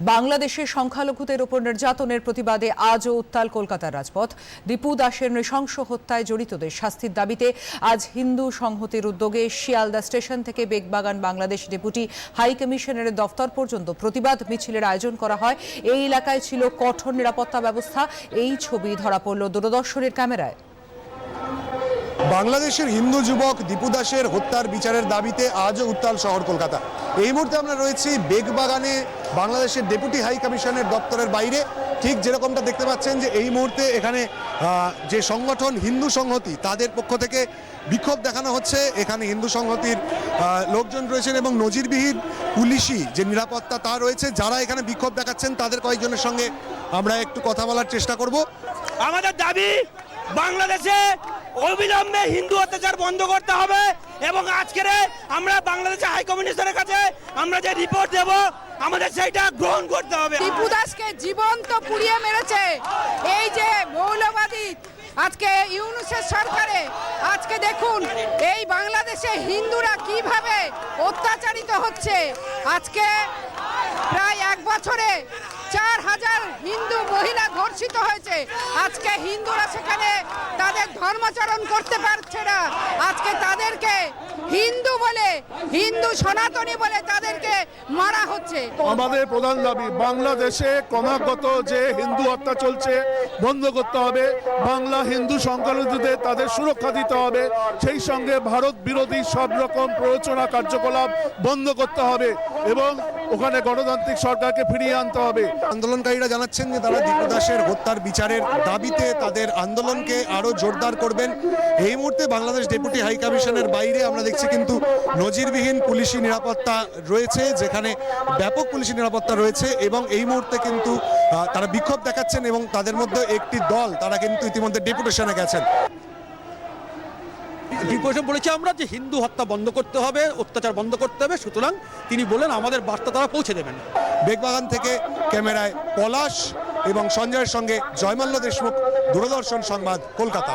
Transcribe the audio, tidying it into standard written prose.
বাংলাদেশের সংখ্যালঘুদের উপর নির্যাতনের প্রতিবাদে আজও উত্তাল কলকাতার রাজপথ। দীপু দাসের নৃশংস হত্যায় জড়িতদের শাস্তির দাবিতে আজ হিন্দু সংহতির উদ্যোগে শিয়ালদা স্টেশন থেকে বেগবাগান বাংলাদেশ ডেপুটি হাই কমিশনারের দফতর পর্যন্ত প্রতিবাদ মিছিলের আয়োজন করা হয়। এই এলাকায় ছিল কঠোর নিরাপত্তা ব্যবস্থা। এই ছবি ধরা পড়ল দূরদর্শনের ক্যামেরায়। বাংলাদেশের হিন্দু যুবক দীপু দাসের হত্যার বিচারের দাবিতে আজও উত্তাল শহর কলকাতা। এই মুহূর্তে আমরা রয়েছি বেগবাগানে বাংলাদেশের ডেপুটি হাই কমিশনের দপ্তরের বাইরে। ঠিক যেরকমটা দেখতে পাচ্ছেন যে এই মুহূর্তে এখানে যে সংগঠন হিন্দু সংহতি তাদের পক্ষ থেকে বিক্ষোভ দেখানো হচ্ছে। এখানে হিন্দু সংহতির লোকজন রয়েছেন এবং নজিরবিহীন পুলিশি যে নিরাপত্তা তা রয়েছে। যারা এখানে বিক্ষোভ দেখাচ্ছেন তাদের কয়েকজনের সঙ্গে আমরা একটু কথা বলার চেষ্টা করব। আমাদের দাবি বাংলাদেশে অবিলম্বে হিন্দু অত্যাচার বন্ধ করতে হবে এবং আজকের আমরা বাংলাদেশের হাই কমিশনের কাছে আমরা যে রিপোর্ট দেব আমাদের সেইটা গ্রহণ করতে হবে। দীপু দাসকে জীবন্ত পুড়িয়ে মেরেছে এই যে মৌলবাদী আজকে ইউনূসের সরকারে। আজকে দেখুন এই বাংলাদেশে হিন্দুরা কিভাবে অত্যাচারিত হচ্ছে। আজকে প্রায় এক বছরে 4000 হিন্দু মহিলা ধর্ষিত হয়েছে। আজকে হিন্দুরা সেখানে তাদের ধর্মাচরণ করতে পারছে না। আজকে তাদেরকে হিন্দু বলে, হিন্দু সনাতনী বলে তাদেরকে মারা হচ্ছে। আমাদের প্রধান দাবি বাংলাদেশে ক্রমাগত যে হিন্দু হত্যা চলছে বন্ধ করতে হবে। বাংলা হিন্দু সংখ্যালঘুদের তাদের সুরক্ষা দিতে হবে। সেই সঙ্গে ভারত বিরোধী সব রকম প্ররোচনা কার্যকলাপ বন্ধ করতে হবে এবং ওখানে গণতান্ত্রিক সরকারকে ফিরিয়ে আনতে হবে। আন্দোলনকারীরা জানাচ্ছেন যে তারা দীপু দাসের হত্যার বিচারের দাবিতে তাদের আন্দোলনকে আরো জোরদার করবেন। এই মুহূর্তে বাংলাদেশ ডেপুটি হাই কমিশনের বাইরে আমরা দেখছি কিন্তু নজিরবিহীন পুলিশি নিরাপত্তা রয়েছে, যেখানে ব্যাপক পুলিশি নিরাপত্তা রয়েছে এবং এই মুহূর্তে কিন্তু তারা বিক্ষোভ দেখাচ্ছেন এবং তাদের মধ্যে একটি দল তারা কিন্তু ইতিমধ্যে ডেপুটেশনে গেছেন। ডিপুটেশন বলেছে আমরা যে হিন্দু হত্যা বন্ধ করতে হবে, অত্যাচার বন্ধ করতে হবে, সুতরাং তিনি বলেন আমাদের বার্তা তারা পৌঁছে দেবেন। বেগবাগান থেকে ক্যামেরায় পলাশ এবং সঞ্জয়ের সঙ্গে জয়মাল্য দেশমুখ, দূরদর্শন সংবাদ, কলকাতা।